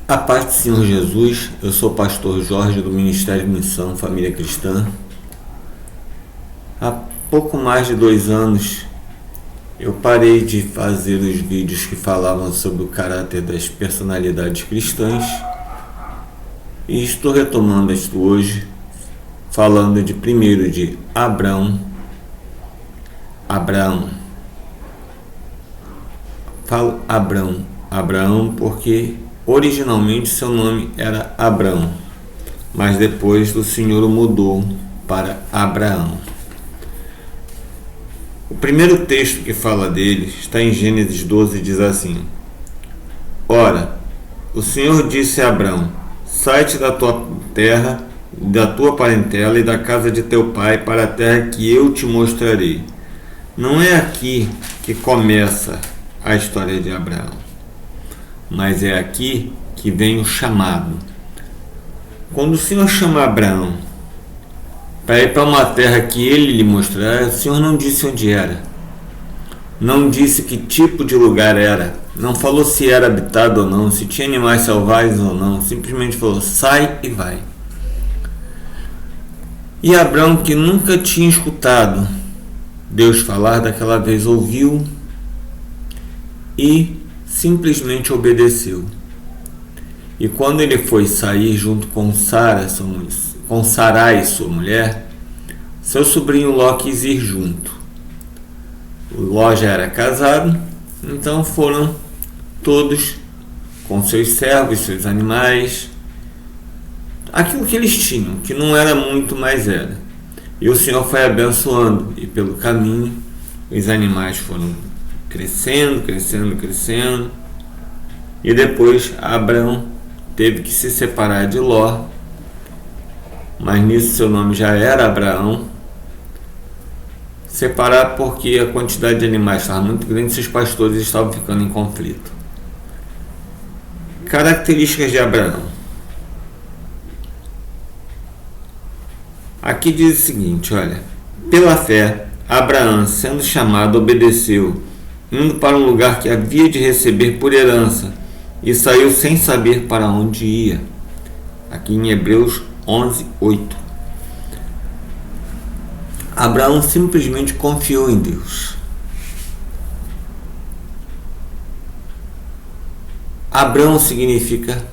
A paz do Senhor Jesus, eu sou o pastor Jorge do Ministério de Missão Família Cristã. Há pouco mais de 2 anos eu parei de fazer os vídeos que falavam sobre o caráter das personalidades cristãs e estou retomando isto hoje, falando primeiro de Abraão. Falo Abraão porque originalmente seu nome era Abrão, mas depois o Senhor o mudou para Abraão. O primeiro texto que fala dele está em Gênesis 12 e diz assim: Ora, o Senhor disse a Abrão: sai-te da tua terra, da tua parentela e da casa de teu pai para a terra que eu te mostrarei. Não é aqui que começa a história de Abraão, mas é aqui que vem o chamado. Quando o Senhor chama Abraão para ir para uma terra que ele lhe mostrará, o Senhor não disse onde era, não disse que tipo de lugar era, não falou se era habitado ou não, se tinha animais selvagens ou não, simplesmente falou: sai e vai. E Abraão, que nunca tinha escutado Deus falar, daquela vez ouviu e simplesmente obedeceu. E quando ele foi sair junto com Sarai, sua mulher, seu sobrinho Ló quis ir junto. O Ló já era casado, então foram todos com seus servos, seus animais, aquilo que eles tinham, que não era muito, mas era. E o Senhor foi abençoando, e pelo caminho os animais foram crescendo, e depois Abraão teve que se separar de Ló, mas nisso seu nome já era Abraão. Separar porque a quantidade de animais estava muito grande e seus pastores estavam ficando em conflito. Características de Abraão. Aqui diz o seguinte, olha: pela fé, Abraão, sendo chamado, obedeceu, indo para um lugar que havia de receber por herança, e saiu sem saber para onde ia. Aqui em Hebreus 11:8. Abraão simplesmente confiou em Deus. Abraão significa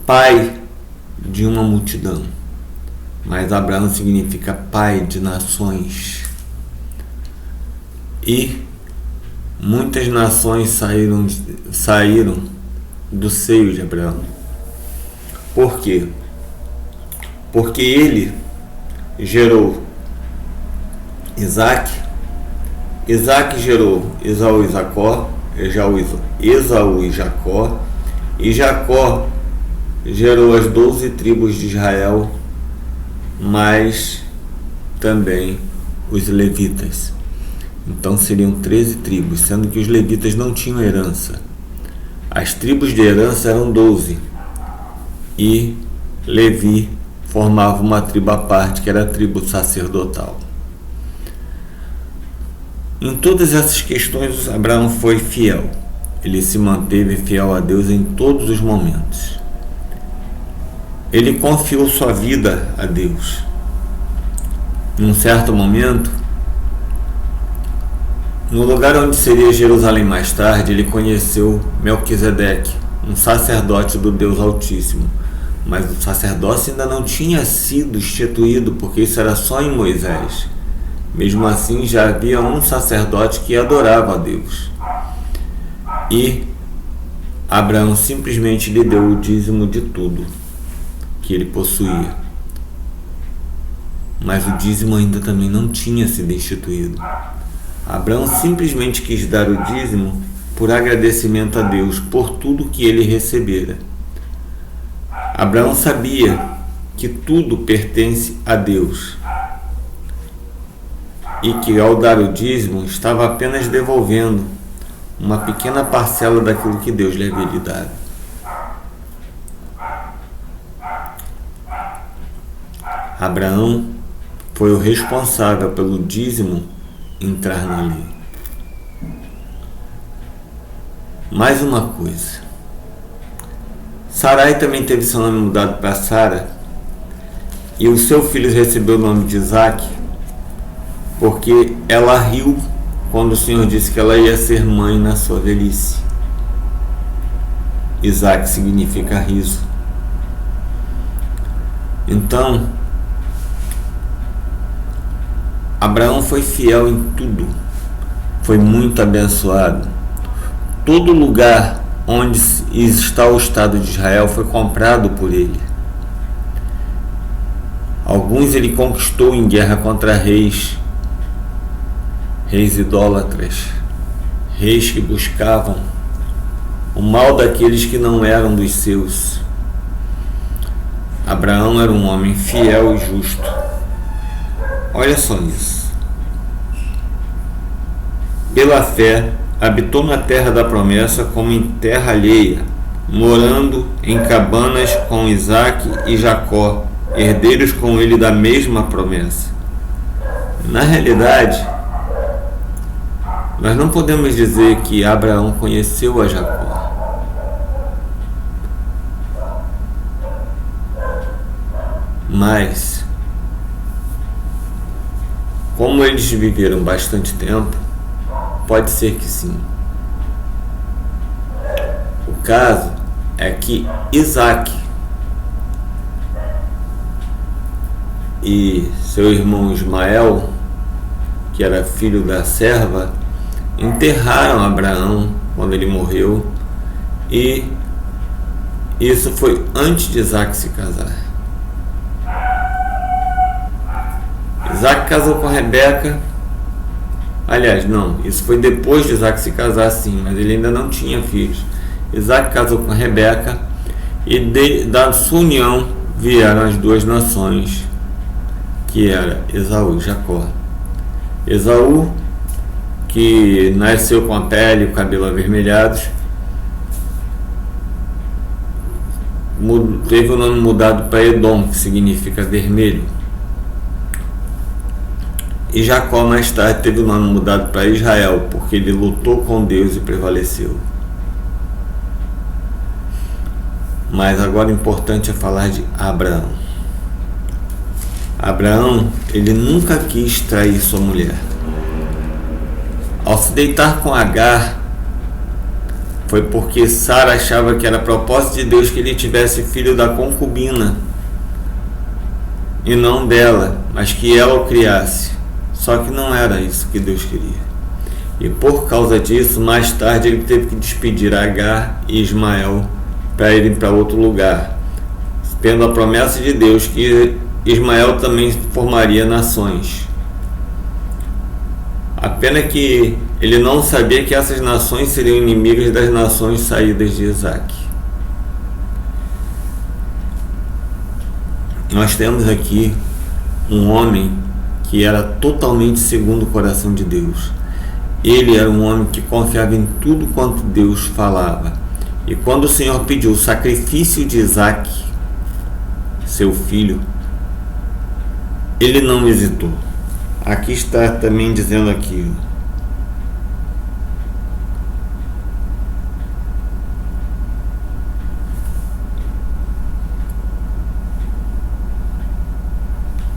pai de uma multidão, mas Abraão significa pai de nações. E muitas nações saíram do seio de Abraão. Por quê? Porque ele gerou Isaac, Isaac gerou Esaú e Jacó, Esaú e Jacó, e Jacó gerou as 12 tribos de Israel, mas também os levitas. Então seriam 13 tribos, sendo que os levitas não tinham herança. As tribos de herança eram 12, e Levi formava uma tribo à parte, que era a tribo sacerdotal. Em todas essas questões, Abraão foi fiel. Ele se manteve fiel a Deus em todos os momentos. Ele confiou sua vida a Deus. Num certo momento, no lugar onde seria Jerusalém mais tarde, ele conheceu Melquisedeque, um sacerdote do Deus Altíssimo. Mas o sacerdócio ainda não tinha sido instituído, porque isso era só em Moisés. Mesmo assim, já havia um sacerdote que adorava a Deus. E Abraão simplesmente lhe deu o dízimo de tudo que ele possuía. Mas o dízimo ainda também não tinha sido instituído. Abraão simplesmente quis dar o dízimo por agradecimento a Deus por tudo que ele recebera. Abraão sabia que tudo pertence a Deus e que, ao dar o dízimo, estava apenas devolvendo uma pequena parcela daquilo que Deus lhe havia dado. Abraão foi o responsável pelo dízimo entrar na lei. Mais uma coisa: Sarai também teve seu nome mudado para Sara, e o seu filho recebeu o nome de Isaque, porque ela riu quando o Senhor disse que ela ia ser mãe na sua velhice. Isaque significa riso. Então, Abraão foi fiel em tudo, foi muito abençoado. Todo lugar onde está o Estado de Israel foi comprado por ele. Alguns ele conquistou em guerra contra reis idólatras, reis que buscavam o mal daqueles que não eram dos seus. Abraão era um homem fiel e justo. Olha só isso. Pela fé, habitou na terra da promessa como em terra alheia, morando em cabanas com Isaque e Jacó, herdeiros com ele da mesma promessa. Na realidade, nós não podemos dizer que Abraão conheceu a Jacó. Mas, como eles viveram bastante tempo, pode ser que sim. O caso é que Isaque e seu irmão Ismael, que era filho da serva, enterraram Abraão quando ele morreu, e isso foi antes de Isaque se casar. Isaque casou com Rebeca. Aliás, não, isso foi depois de Isaque se casar, sim, mas ele ainda não tinha filhos. Isaque casou com Rebeca, e da sua união vieram as duas nações, que era Esaú e Jacó. Esaú, que nasceu com a pele e o cabelo avermelhados, teve o nome mudado para Edom, que significa vermelho. E Jacó mais tarde teve o nome mudado para Israel, porque ele lutou com Deus e prevaleceu. Mas agora o importante é falar de Abraão. Abraão, ele nunca quis trair sua mulher. Ao se deitar com Agar, foi porque Sara achava que era propósito de Deus que ele tivesse filho da concubina, e não dela, mas que ela o criasse. Só que não era isso que Deus queria. E por causa disso, mais tarde ele teve que despedir Agar e Ismael para irem para outro lugar, tendo a promessa de Deus que Ismael também formaria nações. A pena é que ele não sabia que essas nações seriam inimigas das nações saídas de Isaque. Nós temos aqui um homem que era totalmente segundo o coração de Deus. Ele era um homem que confiava em tudo quanto Deus falava. E quando o Senhor pediu o sacrifício de Isaque, seu filho, ele não hesitou. Aqui está também dizendo aqui: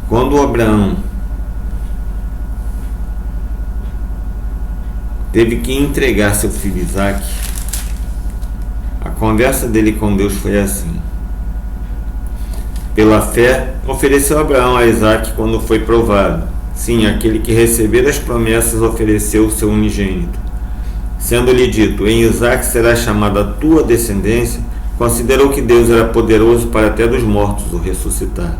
quando Abraão teve que entregar seu filho Isaque, a conversa dele com Deus foi assim: pela fé, ofereceu Abraão a Isaque quando foi provado. Sim, aquele que receber as promessas ofereceu o seu unigênito. Sendo-lhe dito: em Isaque será chamada a tua descendência, considerou que Deus era poderoso para até dos mortos o ressuscitar.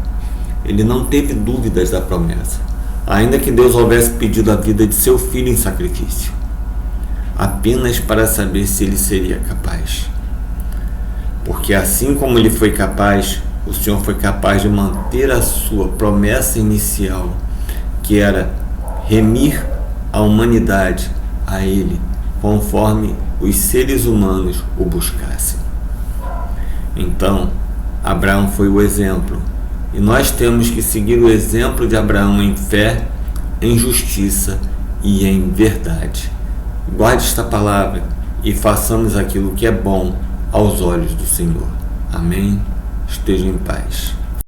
Ele não teve dúvidas da promessa, ainda que Deus houvesse pedido a vida de seu filho em sacrifício, apenas para saber se ele seria capaz. Porque assim como ele foi capaz, o Senhor foi capaz de manter a sua promessa inicial, que era remir a humanidade a ele, conforme os seres humanos o buscassem. Então, Abraão foi o exemplo, e nós temos que seguir o exemplo de Abraão em fé, em justiça e em verdade. Guarde esta palavra e façamos aquilo que é bom aos olhos do Senhor. Amém. Esteja em paz.